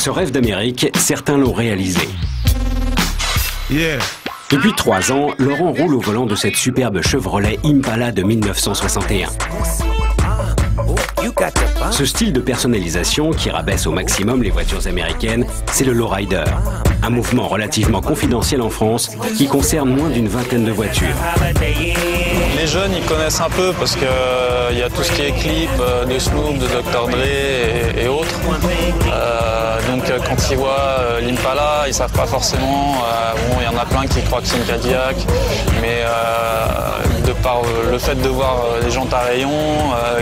Ce rêve d'Amérique, certains l'ont réalisé. Depuis 3 ans, Laurent roule au volant de cette superbe Chevrolet Impala de 1961. Ce style de personnalisation qui rabaisse au maximum les voitures américaines, c'est le lowrider. Un mouvement relativement confidentiel en France qui concerne moins d'une vingtaine de voitures. Les jeunes, ils connaissent un peu parce qu'il y a tout ce qui est clip de Snoop, de Dr. Dre et autres. Donc quand ils voient l'Impala, ils savent pas forcément. Bon, il y en a plein qui croient que c'est une Cadillac, mais de par le fait de voir les jantes à rayons,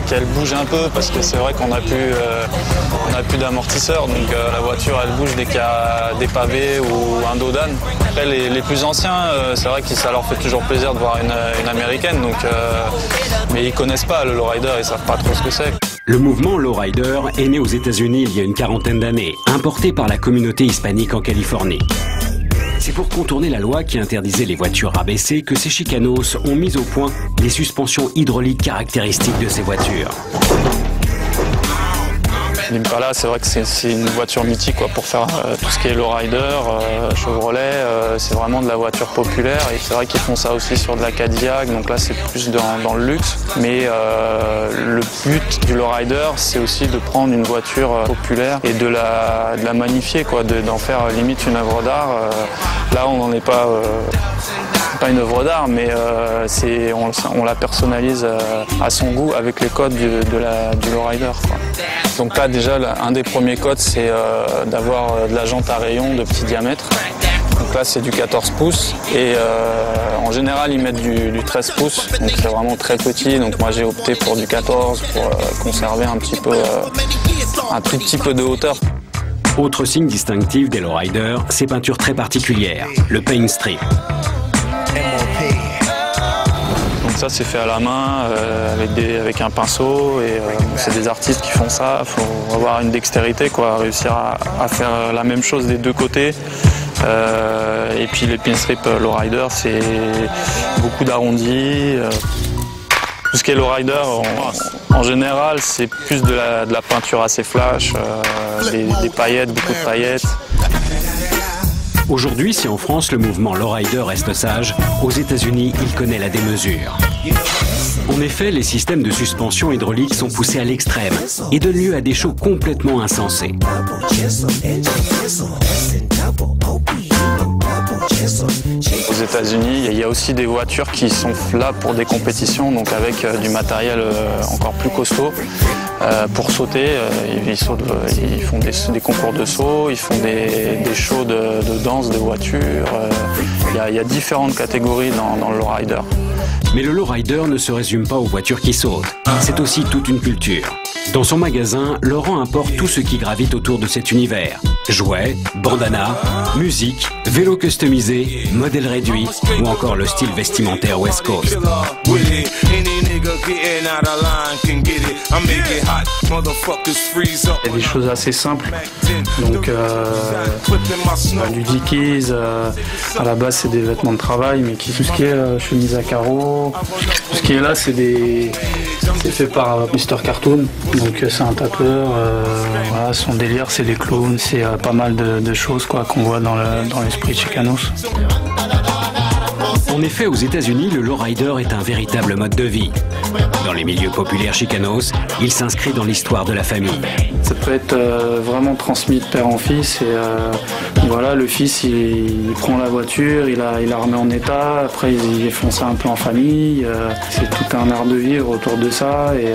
qu'elles bougent un peu, parce que c'est vrai qu'on n'a plus d'amortisseur, donc la voiture elle bouge dès qu'il y a des pavés ou un dos d'âne. Après les plus anciens, c'est vrai que ça leur fait toujours plaisir de voir une américaine, donc, mais ils connaissent pas le lowrider, ils savent pas trop ce que c'est. Le mouvement lowrider est né aux États-Unis il y a une quarantaine d'années, importé par la communauté hispanique en Californie. C'est pour contourner la loi qui interdisait les voitures rabaissées que ces chicanos ont mis au point les suspensions hydrauliques caractéristiques de ces voitures. L'Impala, c'est vrai que c'est une voiture mythique quoi, pour faire tout ce qui est lowrider, Chevrolet, c'est vraiment de la voiture populaire et c'est vrai qu'ils font ça aussi sur de la Cadillac, donc là c'est plus dans le luxe. Mais le but du lowrider, c'est aussi de prendre une voiture populaire et de la magnifier, d'en faire limite une œuvre d'art. Là on n'en est pas une œuvre d'art, mais on la personnalise à son goût avec les codes du lowrider. Donc là déjà, un des premiers codes, c'est d'avoir de la jante à rayons de petit diamètre. Donc là c'est du 14 pouces et en général ils mettent du 13 pouces, donc c'est vraiment très petit. Donc moi j'ai opté pour du 14 pour conserver un tout petit peu de hauteur. Autre signe distinctif des lowriders, ces peintures très particulières, le paint strip. Donc ça c'est fait à la main avec un pinceau et c'est des artistes qui font ça. Il faut avoir une dextérité, réussir à faire la même chose des deux côtés. Et puis les pinstrips lowrider, c'est beaucoup d'arrondis. Tout ce qui est lowrider, en général, c'est plus de la peinture assez flash, des paillettes, beaucoup de paillettes. Aujourd'hui, si en France le mouvement lowrider reste sage, aux États-Unis, il connaît la démesure. En effet, les systèmes de suspension hydraulique sont poussés à l'extrême et donnent lieu à des shows complètement insensés. Aux États-Unis, il y a aussi des voitures qui sont là pour des compétitions, donc avec du matériel encore plus costaud. Pour sauter, ils font des concours de saut, ils font des shows de danse de voitures. Il y a différentes catégories dans le lowrider. Mais le lowrider ne se résume pas aux voitures qui sautent. C'est aussi toute une culture. Dans son magasin, Laurent importe tout ce qui gravite autour de cet univers. Jouets, bandanas, musique, vélos customisés, modèles réduits ou encore le style vestimentaire West Coast. Il y a des choses assez simples, donc du Dickies, à la base c'est des vêtements de travail, mais tout ce qui est chemise à carreaux, tout ce qui est là c'est fait par Mr Cartoon, donc c'est un tatoueur, voilà, son délire c'est les clowns, c'est pas mal de choses qu'on voit dans l'esprit de Chicanos. En effet, aux États-Unis, le lowrider est un véritable mode de vie. Dans les milieux populaires chicanos, il s'inscrit dans l'histoire de la famille. Ça peut être vraiment transmis de père en fils et voilà, le fils il prend la voiture, il la remet en état, après ils font ça un peu en famille, c'est tout un art de vivre autour de ça et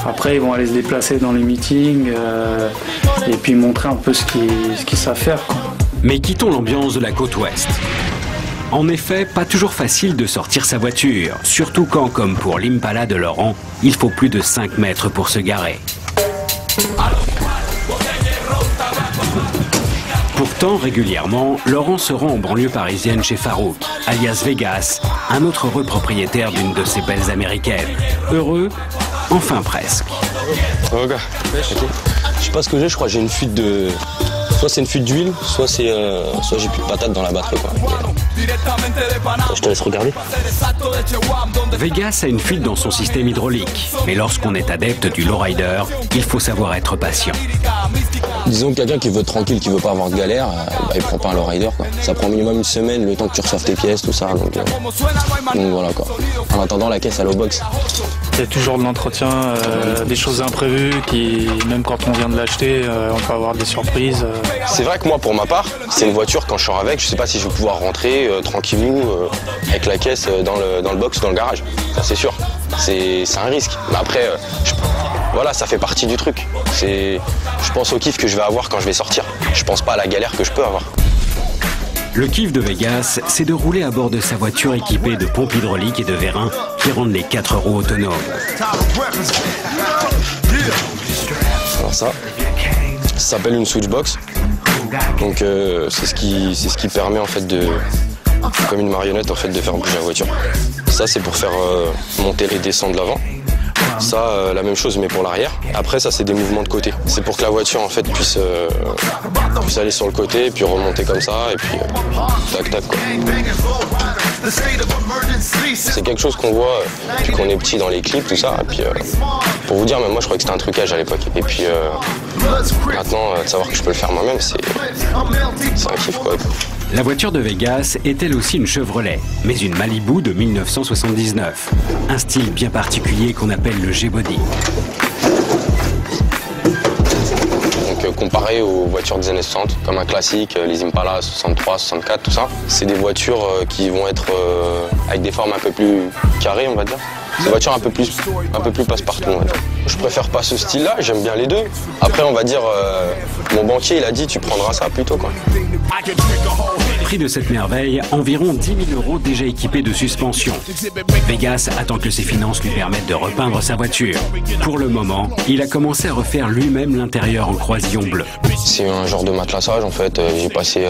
après ils vont aller se déplacer dans les meetings et puis montrer un peu ce qu'ils savent faire. Mais quittons l'ambiance de la côte ouest. En effet, pas toujours facile de sortir sa voiture, surtout quand, comme pour l'Impala de Laurent, il faut plus de 5 mètres pour se garer. Pourtant, régulièrement, Laurent se rend en banlieue parisienne chez Farouk, alias Vegas, un autre heureux propriétaire d'une de ces belles américaines. Heureux, enfin presque. Regarde, je sais pas ce que j'ai, je crois que j'ai une fuite de... Soit c'est une fuite d'huile, soit j'ai plus de patates dans la batterie. Je te laisse regarder. Vegas a une fuite dans son système hydraulique, mais lorsqu'on est adepte du lowrider, il faut savoir être patient. Disons que quelqu'un qui veut être tranquille, qui veut pas avoir de galère, il prend pas un lowrider quoi. Ça prend minimum une semaine, le temps que tu reçoives tes pièces, tout ça. Donc voilà quoi. En attendant, la caisse elle est au box. Il y a toujours de l'entretien, des choses imprévues qui, même quand on vient de l'acheter, on peut avoir des surprises. C'est vrai que moi, pour ma part, c'est une voiture, quand je sors avec, je sais pas si je vais pouvoir rentrer tranquillou avec la caisse dans le box ou dans le garage. Ça, c'est sûr. C'est un risque. Mais après, voilà, ça fait partie du truc. Je pense au kiff que je vais avoir quand je vais sortir. Je pense pas à la galère que je peux avoir. Le kiff de Vegas, c'est de rouler à bord de sa voiture équipée de pompes hydrauliques et de vérins qui rendent les 4 roues autonomes. Alors ça s'appelle une switchbox. Donc c'est ce qui permet en fait comme une marionnette en fait de faire bouger la voiture. Ça c'est pour faire monter et descendre l'avant. Ça, la même chose mais pour l'arrière. Après ça c'est des mouvements de côté. C'est pour que la voiture en fait puisse aller sur le côté et puis remonter comme ça et puis tac tac quoi. C'est quelque chose qu'on voit depuis qu'on est petit dans les clips tout ça. Et puis pour vous dire, même moi je croyais que c'était un trucage à l'époque. Et puis maintenant de savoir que je peux le faire moi-même, c'est un kiff quoi. La voiture de Vegas est elle aussi une Chevrolet, mais une Malibu de 1979. Un style bien particulier qu'on appelle le G-Body. Donc comparé aux voitures des années 60, comme un classique, les Impala 63, 64, tout ça, c'est des voitures qui vont être avec des formes un peu plus carrées, on va dire. C'est des voitures un peu plus passe-partout, on va dire. Je préfère pas ce style-là, j'aime bien les deux. Après, on va dire, mon banquier, il a dit, tu prendras ça plutôt, quoi. Prix de cette merveille, environ 10 000 € déjà équipés de suspension. Vegas attend que ses finances lui permettent de repeindre sa voiture. Pour le moment, il a commencé à refaire lui-même l'intérieur en croisillon bleu. C'est un genre de matelassage, en fait. J'ai passé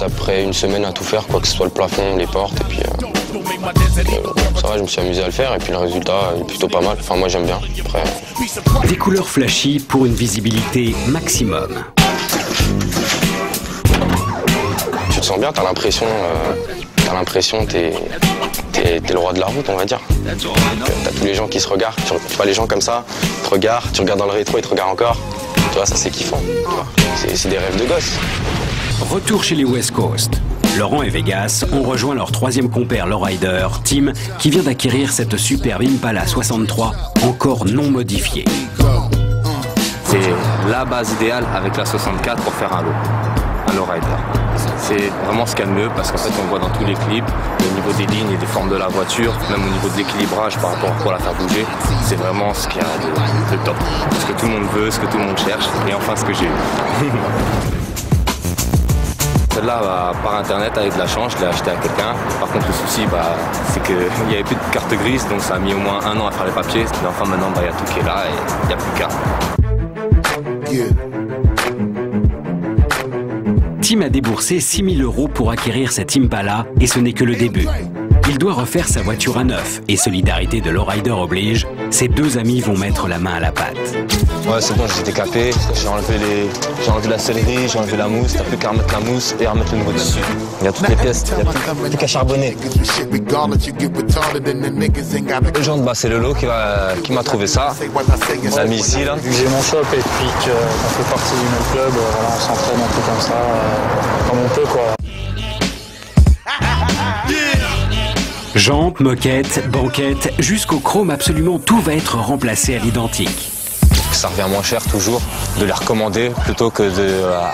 après une semaine à tout faire, quoi que ce soit le plafond, les portes, et puis ça va, je me suis amusé à le faire, et puis le résultat est plutôt pas mal. Enfin, moi, j'aime bien. Après... Des couleurs flashy pour une visibilité maximum. Tu te sens bien, t'as l'impression t'es le roi de la route, on va dire. T'as tous les gens qui se regardent, tu vois les gens comme ça, te regardent, tu regardes dans le rétro, ils te regardent encore. Tu vois, ça c'est kiffant. C'est des rêves de gosse. Retour chez les West Coast. Laurent et Vegas ont rejoint leur troisième compère lowrider, Tim, qui vient d'acquérir cette superbe Impala 63, encore non modifiée. C'est la base idéale avec la 64 pour faire un lowrider. C'est vraiment ce qu'il y a de mieux parce qu'en fait on voit dans tous les clips, au niveau des lignes et des formes de la voiture, même au niveau de l'équilibrage par rapport à quoi la faire bouger, c'est vraiment ce qu'il y a de top. Ce que tout le monde veut, ce que tout le monde cherche et enfin ce que j'ai eu. Celle-là, par internet, avec de la chance, je l'ai acheté à quelqu'un. Par contre, le souci, c'est qu'il n'y avait plus de carte grise, donc ça a mis au moins 1 an à faire les papiers. Mais enfin, maintenant, il y a tout qui est là et il n'y a plus qu'à. Tim a déboursé 6 000 € pour acquérir cette Impala et ce n'est que le début. Il doit refaire sa voiture à neuf et solidarité de lowrider oblige, ses deux amis vont mettre la main à la pâte. Ouais, c'est bon, j'étais capé, j'ai enlevé la sellerie, j'ai enlevé la mousse, t'as plus qu'à remettre la mousse et à remettre le nouveau dessus. Il y a toutes les pièces, il n'y a plus qu'à charbonner. Le genre, c'est Lolo qui m'a trouvé ça. Il l'a mis ici là. Vu que j'ai mon shop et puis qu'on fait partie du même club, voilà, on s'entraîne un peu comme ça, comme on peut quoi. Jantes, moquettes, banquettes, jusqu'au chrome, absolument tout va être remplacé à l'identique. Ça revient moins cher toujours de les recommander plutôt que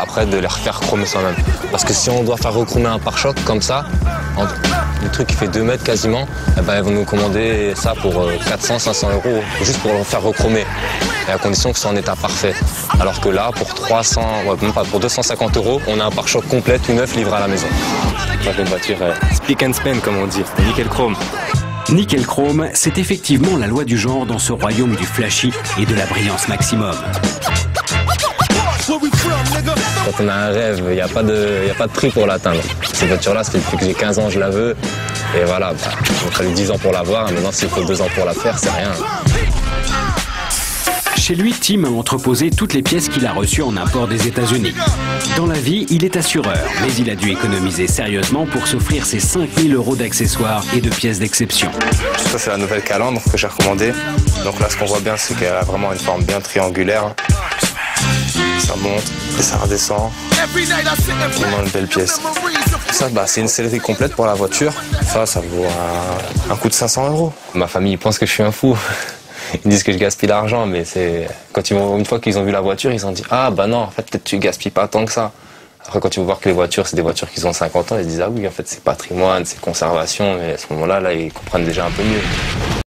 après de les refaire chromer soi-même. Parce que si on doit faire rechromer un pare-choc comme ça, le truc qui fait 2 mètres quasiment, eh ben, ils vont nous commander ça pour 400-500 € juste pour le faire rechromer. Et à condition que ce soit en état parfait. Alors que là, pour 300, même pas, pour 250 €, on a un pare-choc complet tout neuf livré à la maison. Ça fait une voiture speak and span comme on dit, nickel chrome. Nickel chrome, c'est effectivement la loi du genre dans ce royaume du flashy et de la brillance maximum. Quand on a un rêve, il n'y a pas de prix pour l'atteindre. Cette voiture-là, ça fait depuis que j'ai 15 ans, je la veux. Et voilà, il m'a fallu 10 ans pour l'avoir. Maintenant, s'il faut 2 ans pour la faire, c'est rien. Chez lui, Tim a entreposé toutes les pièces qu'il a reçues en import des États-Unis. Dans la vie, il est assureur, mais il a dû économiser sérieusement pour s'offrir ses 5 000 € d'accessoires et de pièces d'exception. Ça, c'est la nouvelle calandre que j'ai recommandée. Donc là, ce qu'on voit bien, c'est qu'elle a vraiment une forme bien triangulaire. ça monte et ça redescend. Vraiment une belle pièce. Ça, c'est une sellerie complète pour la voiture. Ça vaut un coût de 500 €. Ma famille pense que je suis un fou. Ils disent que je gaspille l'argent, mais une fois qu'ils ont vu la voiture, ils ont dit ah bah non, en fait peut-être tu gaspilles pas tant que ça. Après quand ils vont voir que les voitures c'est des voitures qui ont 50 ans, ils se disent ah oui en fait c'est patrimoine, c'est conservation, mais à ce moment-là ils comprennent déjà un peu mieux.